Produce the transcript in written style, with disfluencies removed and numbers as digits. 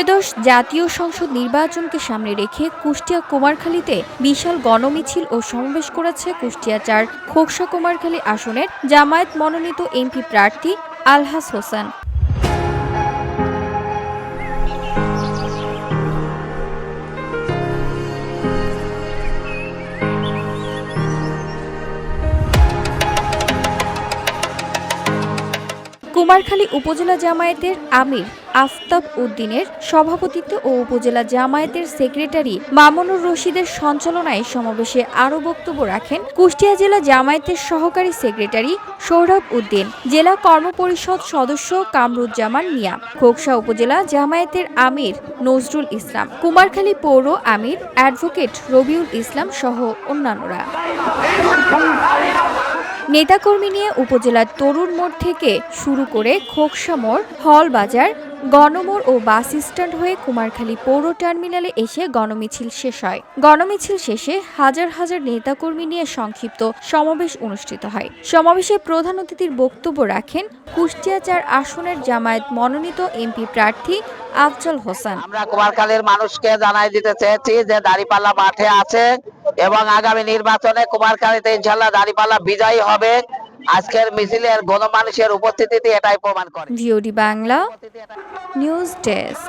ত্রয়োদশ জাতীয় সংসদ নির্বাচনকে সামনে রেখে কুষ্টিয়া কুমারখালীতে বিশাল গণমিছিল ও সমাবেশ করেছে কুষ্টিয়া ৪ খোকসা কুমারখালী আসনের জামায়াত মনোনীত এমপি প্রার্থী আলহাজ হোসেন। কুমারখালী উপজেলা জামায়াতের আমির আফতাব উদ্দিনের সভাপতিত্বে ও উপজেলা জামায়াতের সেক্রেটারি মামুনুর রশিদের সঞ্চালনায় সমাবেশে আরও বক্তব্য রাখেন কুষ্টিয়া জেলা জামায়াতের সহকারী সেক্রেটারি সোহরাব উদ্দিন, জেলা কর্মপরিষদ সদস্য কামরুজ্জামান মিয়া, খোকসা উপজেলা জামায়াতের আমির নজরুল ইসলাম, কুমারখালী পৌর আমির অ্যাডভোকেট রবিউল ইসলাম সহ অন্যান্যরা। নেতাকর্মী নিয়ে উপজেলার তরুণ মোড় থেকে শুরু করে খোকসা মোড়, হল বাজার, গণমোড় ও বাস স্ট্যান্ড হয়ে কুমারখালী পৌর টার্মিনালে এসে গণমিছিল শেষ হয়। গণমিছিল শেষে হাজার হাজার নেতাকর্মী নিয়ে সংক্ষিপ্ত সমাবেশ অনুষ্ঠিত হয়। সমাবেশে প্রধান অতিথির বক্তব্য রাখেন কুষ্টিয়া ৪ আসনের জামায়াত মনোনীত এমপি প্রার্থী আফজল হোসেন। আমরা কুমারখালীর মানুষকে জানাই দিতে চেয়েছি যে দাঁড়িপাল্লা মাঠে আছে এবং আগামী নির্বাচনে কুমারখালীতে ইনশাআল্লাহ দাঁড়িপাল্লা বিজয়ী হবে। আজকের মিছিলের গণমানুষের উপস্থিতি এটাই প্রমাণ করে। VOD Bangla news desk.